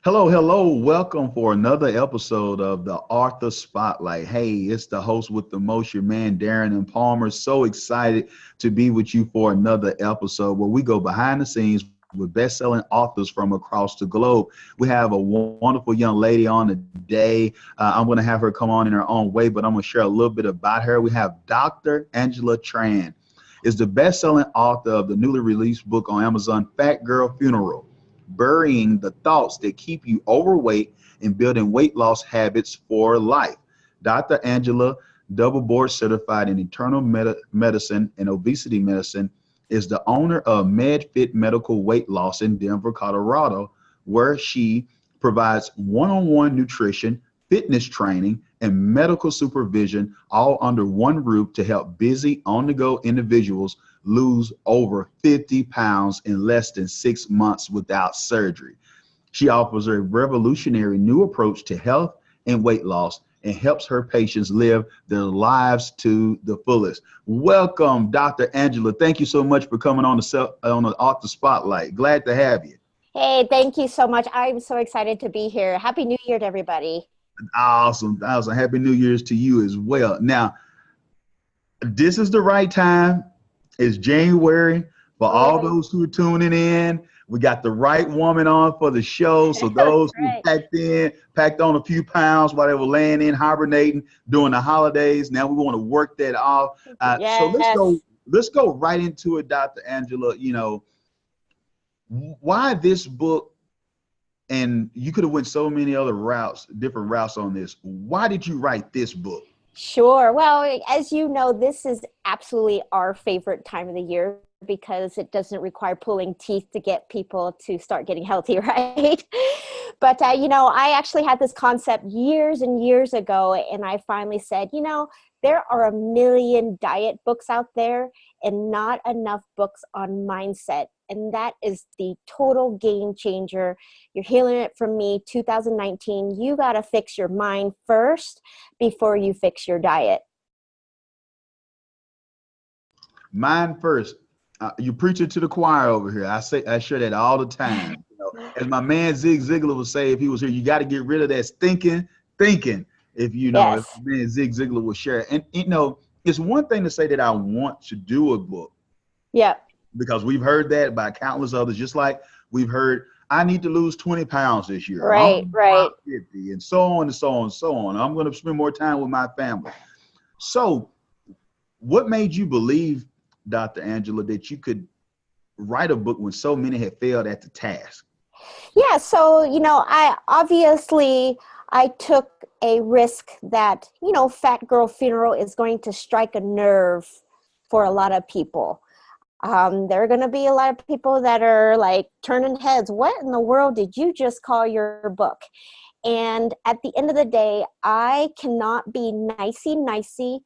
Hello, hello. Welcome for another episode of the Author Spotlight. Hey, it's the host with the most, your man, Darren and Palmer. So excited to be with you for another episode where we go behind the scenes with best-selling authors from across the globe. We have a wonderful young lady on today. I'm going to have her come on in her own way, but I'm going to share a little bit about her. We have Dr. Angela Tran. Is the best-selling author of the newly released book on Amazon, Fat Girl Funeral: Burying the Thoughts That Keep You Overweight and Building Weight Loss Habits for Life. Dr. Angela, double board certified in internal medicine and obesity medicine, is the owner of MedFit Medical Weight Loss in Denver, Colorado, where she provides one-on-one nutrition, fitness training, and medical supervision all under one roof to help busy, on-the-go individuals lose over 50 pounds in less than 6 months without surgery. She offers a revolutionary new approach to health and weight loss and helps her patients live their lives to the fullest. Welcome, Dr. Angela. Thank you so much for coming on the Author Spotlight. Glad to have you. Hey, thank you so much. I'm so excited to be here. Happy New Year to everybody. Awesome. Happy New Year's to you as well. Now, this is the right time. It's January. For all those who are tuning in, we got the right woman on for the show. So those who packed on a few pounds while they were laying in, hibernating during the holidays. Now we want to work that off. So let's go right into it, Dr. Angela. You know, why this book? And you could have went so many other routes, different routes on this. Why did you write this book? Sure. Well, as you know, this is absolutely our favorite time of the year because it doesn't require pulling teeth to get people to start getting healthy, right? But, I actually had this concept years and years ago, and I finally said, there are a million diet books out there and not enough books on mindset. And that is the total game changer. You're hearing it from me, 2019. You got to fix your mind first before you fix your diet. Mind first. You're preaching to the choir over here. I share that all the time. As my man Zig Ziglar would say if he was here, you got to get rid of that stinking thinking. If man Zig Ziglar would share. And it's one thing to say that I want to do a book. Yeah. Because we've heard that by countless others, just like we've heard, I need to lose 20 pounds this year. Right. 50, and so on and so on and so on. I'm going to spend more time with my family. So what made you believe, Dr. Angela, that you could write a book when so many had failed at the task? Yeah. So, I took a risk that, Fat Girl Funeral is going to strike a nerve for a lot of people. There are going to be a lot of people that are like turning heads. What in the world did you just call your book? And at the end of the day, I cannot be nicey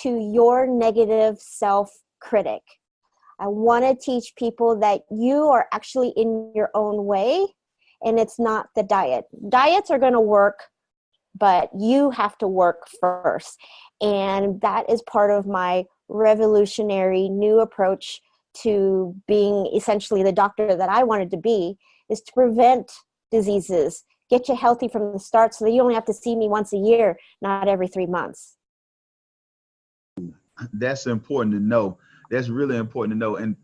to your negative self-critic. I want to teach people that you are actually in your own way, and it's not the diet. Diets are going to work, but you have to work first. And that is part of my revolutionary new approach to being essentially the doctor that I wanted to be, is to prevent diseases, get you healthy from the start so that you only have to see me once a year, not every 3 months. That's important to know. That's really important to know. And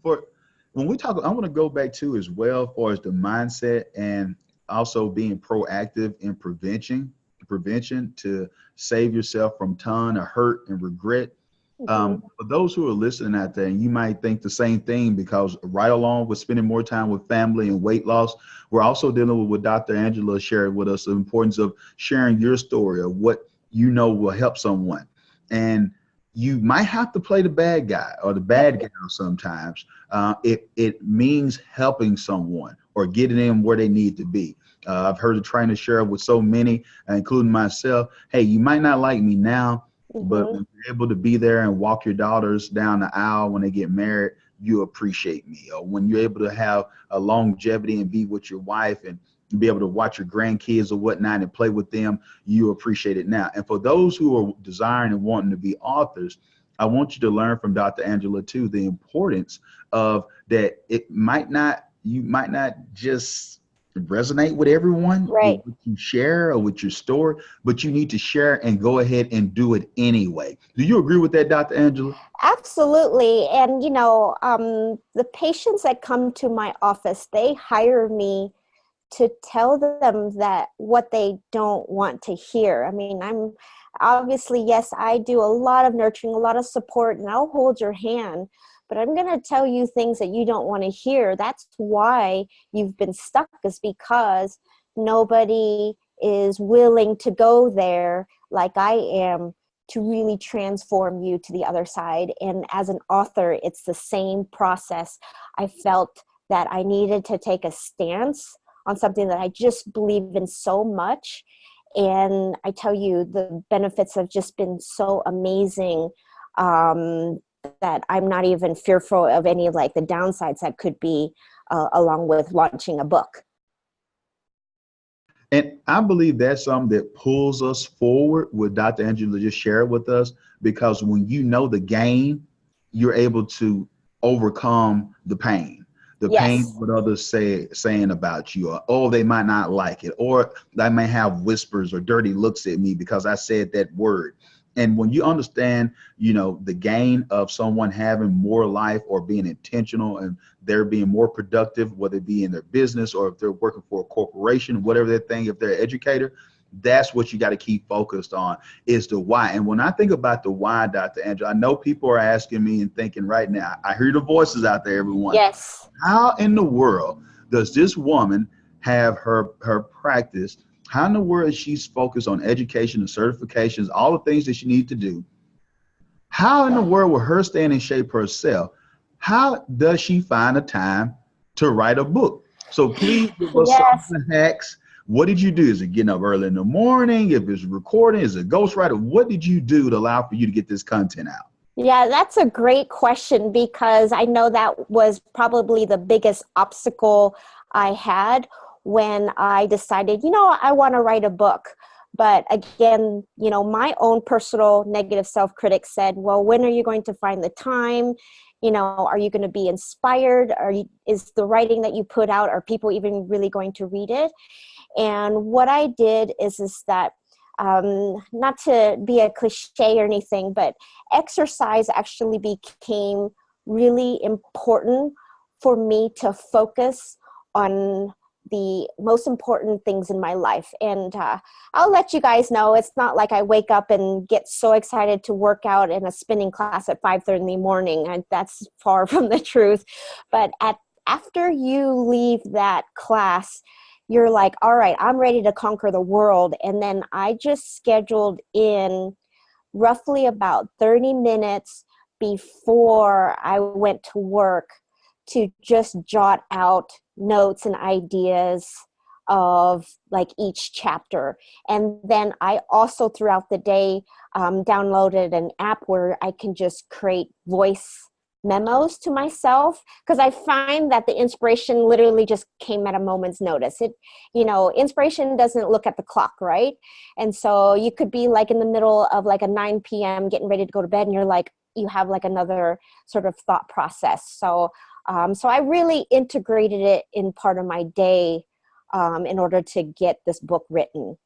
when we talk, I want to go back to as well for as the mindset and also being proactive in prevention to save yourself from ton of hurt and regret. For those who are listening out there, and you might think the same thing, because right along with spending more time with family and weight loss, we're also dealing with what Dr. Angela shared with us, the importance of sharing your story of what will help someone. And you might have to play the bad guy or the bad girl sometimes. It means helping someone or getting them where they need to be. I've heard a trainer share with so many, including myself, hey, you might not like me now, but when you're able to be there and walk your daughters down the aisle when they get married, you appreciate me. Or when you're able to have a longevity and be with your wife and be able to watch your grandkids or whatnot and play with them, you appreciate it now. And for those who are desiring and wanting to be authors, I want you to learn from Dr. Angela too, the importance of that. You might not just resonate with everyone with Right. what you share or with your story, but you need to share and go ahead and do it anyway. Do you agree with that, Dr. Angela? Absolutely. And, the patients that come to my office, they hire me to tell them that what they don't want to hear. I mean, I'm obviously, yes, I do a lot of nurturing, a lot of support, and I'll hold your hand, but I'm going to tell you things that you don't want to hear. That's why you've been stuck, is because nobody is willing to go there like I am to really transform you to the other side. And as an author, it's the same process. I felt that I needed to take a stance on something that I just believe in so much. And I tell you, the benefits have just been so amazing, that I'm not even fearful of any of like the downsides that could be along with launching a book. And I believe that's something that pulls us forward, what Dr. Angela just shared with us, because when you know the gain, you're able to overcome the pain. The pain, Yes. what others saying about you, or oh, they might not like it, or they may have whispers or dirty looks at me because I said that word. And when you understand, the gain of someone having more life or being intentional and they're being more productive, whether it be in their business or if they're working for a corporation, whatever their thing, if they're an educator, that's what you got to keep focused on, is the why. And when I think about the why, Dr. Angela, I know people are asking me and thinking right now, I hear the voices out there, everyone. Yes. How in the world does this woman have her practice? How in the world is she's focused on education and certifications, all the things that she needs to do? How in the world, with her staying in shape herself, how does she find a time to write a book? So please give us some of Yes. the hacks. What did you do? Is it getting up early in the morning? If it's recording, is it ghostwriter? What did you do to allow for you to get this content out? Yeah, that's a great question, because I know that was probably the biggest obstacle I had when I decided, I want to write a book. But again, my own personal negative self-critic said, well, when are you going to find the time? Are you going to be inspired? Is the writing that you put out, are people even really going to read it? And what I did is that, not to be a cliche or anything, but exercise actually became really important for me to focus on the most important things in my life. And I'll let you guys know, it's not like I wake up and get so excited to work out in a spinning class at 5:30 in the morning. That's far from the truth. But after you leave that class, you're like, all right, I'm ready to conquer the world. And then I just scheduled in roughly about 30 minutes before I went to work to just jot out notes and ideas of like each chapter. And then I also throughout the day downloaded an app where I can just create voice memos to myself, because I find that the inspiration literally just came at a moment's notice. Inspiration doesn't look at the clock, right? And so you could be like in the middle of like a 9 p.m. getting ready to go to bed, and you're like, you have like another sort of thought process. So I really integrated it in part of my day in order to get this book written.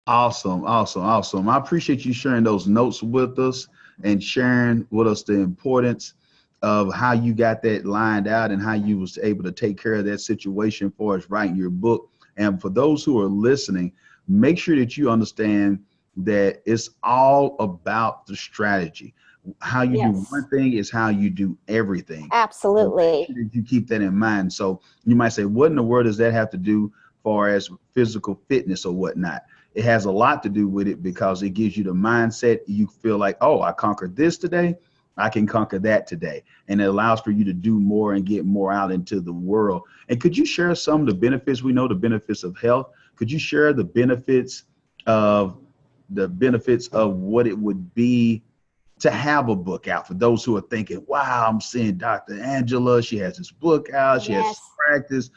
Awesome, awesome, awesome. I appreciate you sharing those notes with us and sharing with us the importance of how you got that lined out and how you was able to take care of that situation for us writing your book. And for those who are listening, make sure that you understand that it's all about the strategy. How you do Yes, one thing is how you do everything. So make absolutely. sure that you keep that in mind. So you might say, what in the world does that have to do far as physical fitness or whatnot? It has a lot to do with it because it gives you the mindset. You feel like, oh, I conquered this today, I can conquer that today. And it allows for you to do more and get more out into the world. And could you share some of the benefits? We know the benefits of health. Could you share the benefits of what it would be to have a book out for those who are thinking, wow, I'm seeing Dr. Angela, she has this book out, she has Yes. practice.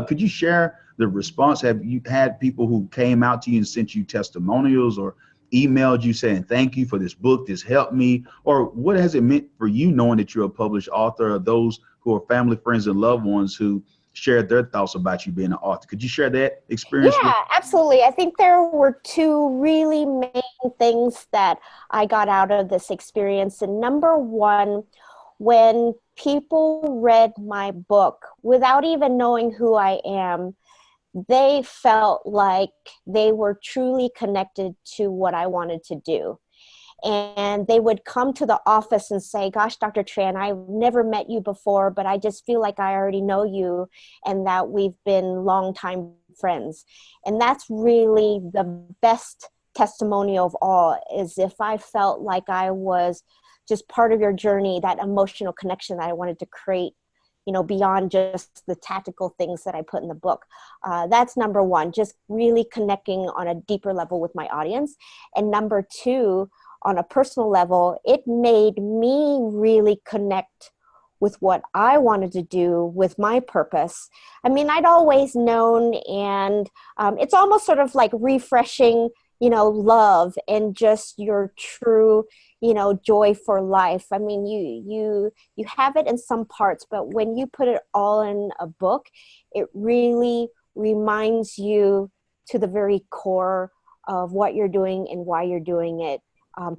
Could you share the response? Have you had people who came out to you and sent you testimonials or emailed you saying, thank you for this book, this helped me? Or what has it meant for you knowing that you're a published author, or those who are family, friends, and loved ones who shared their thoughts about you being an author. Could you share that experience Yeah, with? absolutely. I think there were two really main things that I got out of this experience. And number one, when people read my book without even knowing who I am, they felt like they were truly connected to what I wanted to do. And they would come to the office and say, gosh, Dr. Tran, I've never met you before, but I just feel like I already know you and that we've been longtime friends. And that's really the best testimonial of all, is if I felt like I was just part of your journey, that emotional connection that I wanted to create, beyond just the tactical things that I put in the book. That's number one, just really connecting on a deeper level with my audience. And number two, on a personal level, it made me really connect with what I wanted to do with my purpose. I mean, I'd always known, and it's almost sort of like refreshing, love and just your true, joy for life. I mean, you have it in some parts, but when you put it all in a book, it really reminds you to the very core of what you're doing and why you're doing it.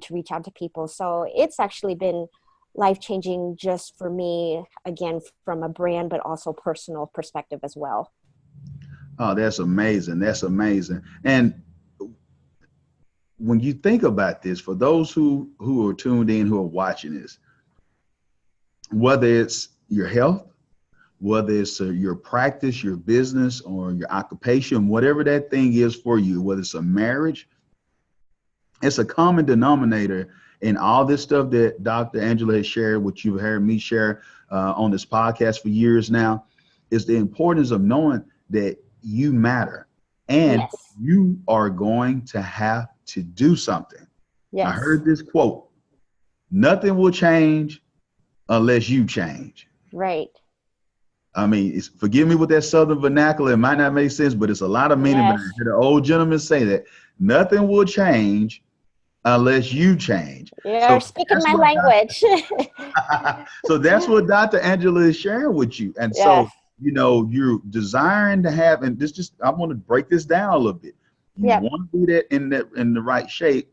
To reach out to people. So it's actually been life-changing just for me, again, from a brand, but also personal perspective as well. Oh, that's amazing. That's amazing. And when you think about this, for those who are tuned in, who are watching this, whether it's your health, whether it's your practice, your business, or your occupation, whatever that thing is for you, whether it's a marriage, it's a common denominator in all this stuff that Dr. Angela has shared, which you've heard me share on this podcast for years now, is the importance of knowing that you matter and Yes. you are going to have to do something. Yes. I heard this quote: nothing will change unless you change. Right. I mean, forgive me with that Southern vernacular. It might not make sense, but it's a lot of meaning. Yes. But I heard the old gentleman say that nothing will change unless you change. You're speaking my language. So that's what Dr. Angela is sharing with you. And Yes. so, you're desiring to have, and I want to break this down a little bit. You Yep. want to do that in the right shape,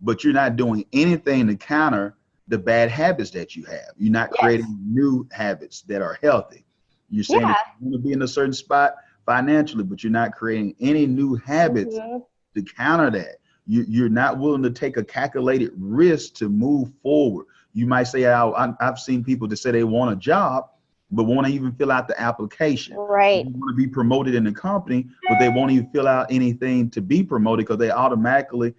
but you're not doing anything to counter the bad habits that you have. You're not creating new habits that are healthy. You're saying that you want to be in a certain spot financially, but you're not creating any new habits to counter that. You're not willing to take a calculated risk to move forward. You might say, I've seen people that say they want a job, but won't even fill out the application. Right. They want to be promoted in the company, but they won't even fill out anything to be promoted because they automatically,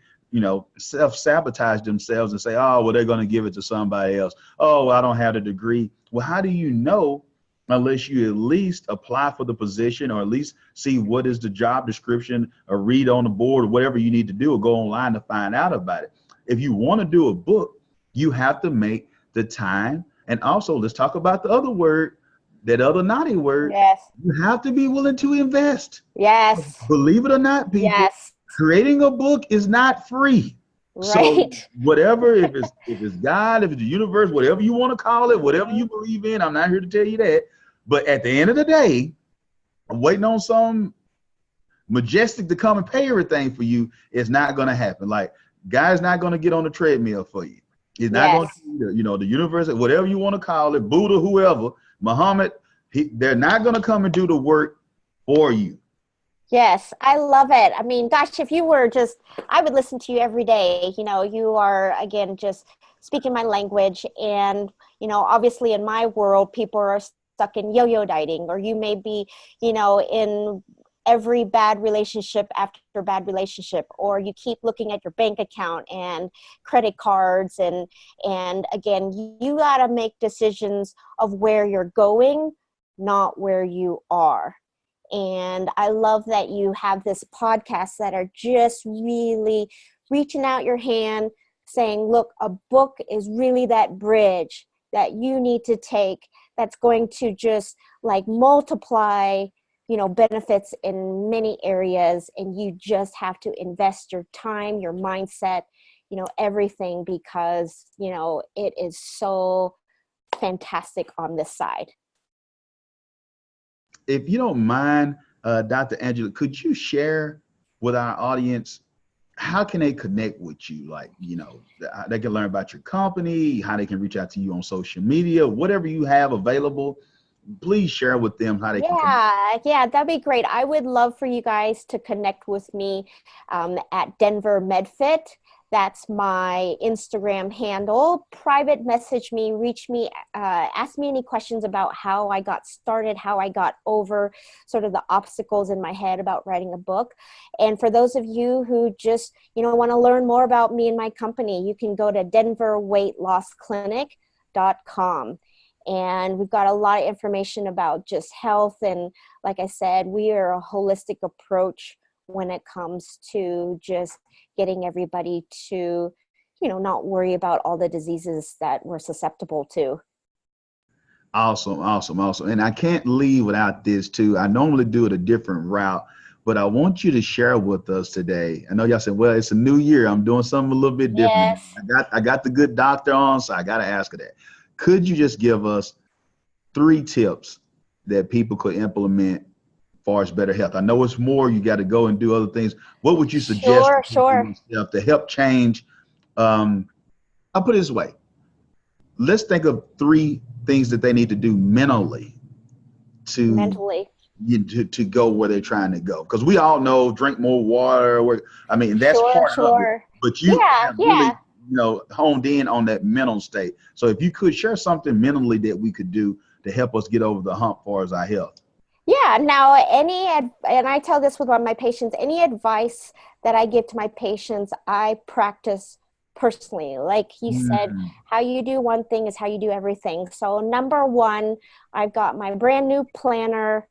self-sabotage themselves and say, oh, well, they're going to give it to somebody else. Oh, I don't have a degree. Well, how do you know unless you at least apply for the position, or at least see what is the job description, or read on the board, or whatever you need to do, or go online to find out about it? If you want to do a book, you have to make the time. And also, let's talk about the other word, that other naughty word. Yes. You have to be willing to invest. Yes. Believe it or not, people, Yes. creating a book is not free. Right. So whatever, if it's God, if it's the universe, whatever you want to call it, whatever you believe in, I'm not here to tell you that. But at the end of the day, I'm waiting on some majestic to come and pay everything for you. It's not going to happen. Like, God's not going to get on the treadmill for you. He's not going to, the universe, whatever you want to call it, Buddha, whoever, Muhammad, they're not going to come and do the work for you. Yes, I love it. I mean, gosh, if you were I would listen to you every day. You are, again, just speaking my language. And, obviously in my world, people are stuck in yo-yo dieting, or you may be, in every bad relationship after bad relationship, or you keep looking at your bank account and credit cards. And again, you got to make decisions of where you're going, not where you are. And I love that you have this podcast that are just really reaching out your hand, saying, look, a book is really that bridge that you need to take, that's going to just like multiply, benefits in many areas. And you just have to invest your time, your mindset, everything, because, it is so fantastic on this side. if you don't mind, Dr. Angela, could you share with our audience, how can they connect with you? Like, you know, they can learn about your company, how they can reach out to you on social media, whatever you have available. Please share with them how they can connect. Yeah, that'd be great. I would love for you guys to connect with me at Denver MedFit. That's my Instagram handle. Private message me, reach me, ask me any questions about how I got started, how I got over sort of the obstacles in my head about writing a book. And for those of you who just, want to learn more about me and my company, you can go to denverweightlossclinic.com. And we've got a lot of information about just health. And like I said, we are a holistic approach when it comes to just getting everybody to, not worry about all the diseases that we're susceptible to. Awesome, awesome, awesome. And I can't leave without this too. I normally do it a different route, but I want you to share with us today. I know y'all said, well, it's a new year. I'm doing something a little bit different. Yes. I got the good doctor on, so I got to ask her that. Could you just give us 3 tips that people could implement as far as better health? I know it's more, you got to go and do other things. What would you suggest Sure. to help change? I'll put it this way. Let's think of 3 things that they need to do mentally to go where they're trying to go. Because we all know, drink more water. That's part of it. But you have really, honed in on that mental state. So if you could share something mentally that we could do to help us get over the hump as far as our health. Yeah. Now, and I tell this with one of my patients, any advice that I give to my patients, I practice personally. Like he said, how you do one thing is how you do everything. So number 1, I've got my brand new planner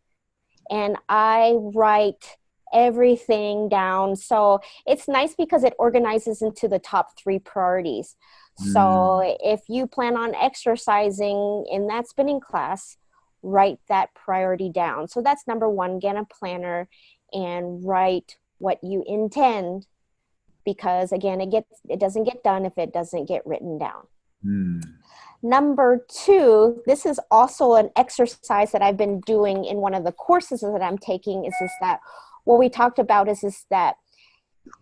and I write everything down. So it's nice because it organizes into the top 3 priorities. So if you plan on exercising in that spinning class, write that priority down. So that's number 1, get a planner and write what you intend, because again, it doesn't get done if it doesn't get written down. Number 2, this is also an exercise that I've been doing in one of the courses that I'm taking, is that what we talked about is that,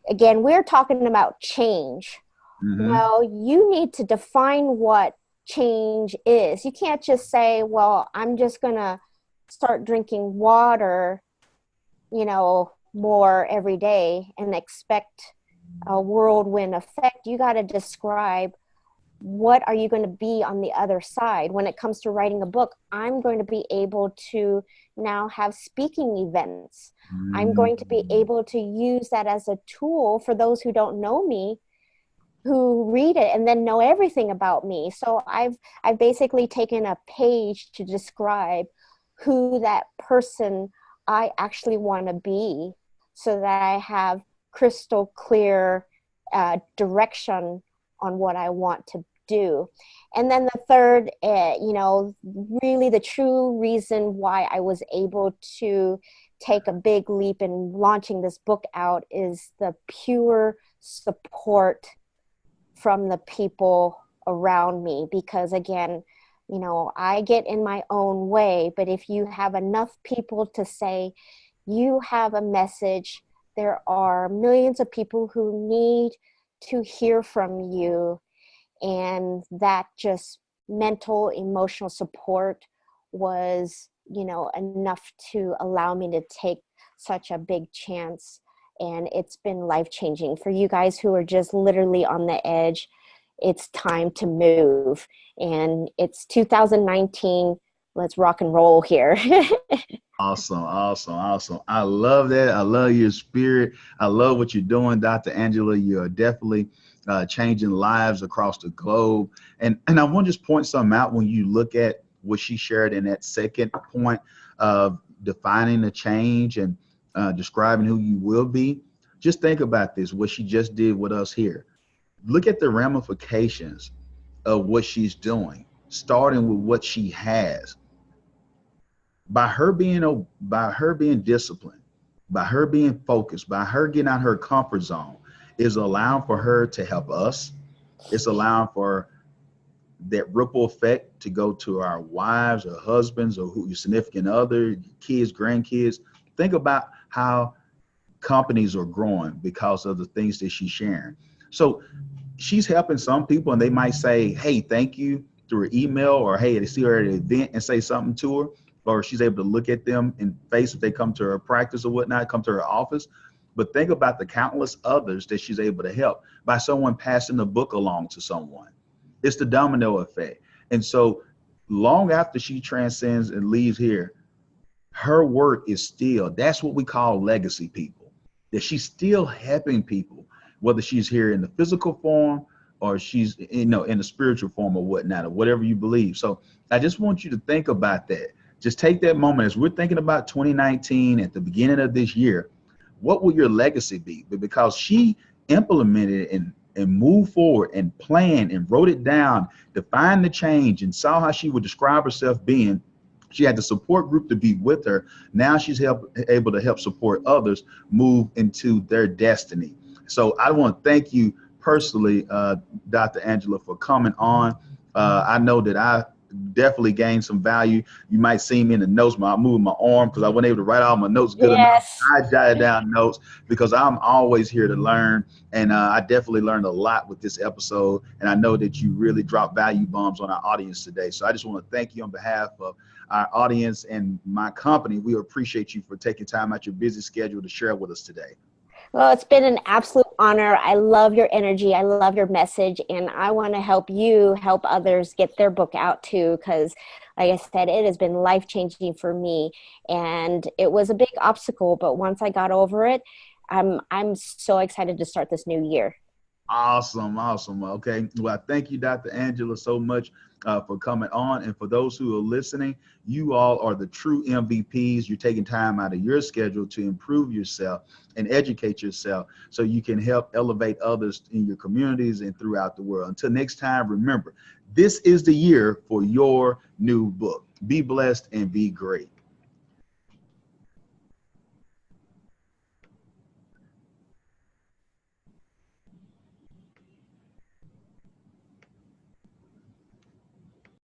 again, we're talking about change. Well, you need to define what change is. You can't just say, well, I'm just going to start drinking water, more every day and expect a whirlwind effect. You got to describe, what are you going to be on the other side? When it comes to writing a book, I'm going to be able to now have speaking events. I'm going to be able to use that as a tool for those who don't know me, who read it and then know everything about me. So I've basically taken a page to describe who that person I actually want to be, so that I have crystal clear direction on what I want to do. And then the third, really the true reason why I was able to take a big leap in launching this book out is the pure support from the people around me. Because again, I get in my own way, but if you have enough people to say, you have a message, there are millions of people who need to hear from you. And that just mental, emotional support was, enough to allow me to take such a big chance. And it's been life-changing. For you guys who are just literally on the edge, it's time to move. And it's 2019. Let's rock and roll here. Awesome. I love that. I love your spirit. I love what you're doing, Dr. Angela. You are definitely changing lives across the globe. And I want to just point something out when you look at what she shared in that second point of defining the change and describing who you will be. Just think about this, what she just did with us here. Look at the ramifications of what she's doing, starting with what she has. By her being disciplined, by her being focused, by her getting out her comfort zone, is allowing for her to help us. It's allowing for that ripple effect to go to our wives or husbands or who your significant other, kids, grandkids. Think about how companies are growing because of the things that she's sharing. So she's helping some people and they might say, hey, thank you through an email, or hey, they see her at an event and say something to her, or she's able to look at them in face if they come to her practice or whatnot, come to her office. But think about the countless others that she's able to help by someone passing the book along to someone. It's the domino effect. And so long after she transcends and leaves here, her work is still, that's what we call legacy people, that she's still helping people, whether she's here in the physical form or she's, in the spiritual form or whatnot, or whatever you believe. So I just want you to think about that. Just take that moment as we're thinking about 2019 at the beginning of this year. What will your legacy be? But because she implemented and moved forward and planned and wrote it down, defined the change and saw how she would describe herself being, she had the support group to be with her. Now she's able to help support others move into their destiny. So I want to thank you personally, Dr. Angela, for coming on. I know that I definitely gained some value. You might see me in the notes, I'm moving my arm because I wasn't able to write all my notes good enough. I jotted down notes because I'm always here to learn. And I definitely learned a lot with this episode. And I know that you really dropped value bombs on our audience today. So I just want to thank you on behalf of our audience and my company. We appreciate you for taking time out your busy schedule to share with us today. Well, it's been an absolute honor. I love your energy. I love your message. And I want to help you help others get their book out too. Because like I said, it has been life-changing for me. And it was a big obstacle. But once I got over it, I'm so excited to start this new year. Awesome. Okay. Well, thank you, Dr. Angela, so much for coming on. And for those who are listening, you all are the true MVPs. You're taking time out of your schedule to improve yourself and educate yourself so you can help elevate others in your communities and throughout the world. Until next time, remember, this is the year for your new book. Be blessed and be great.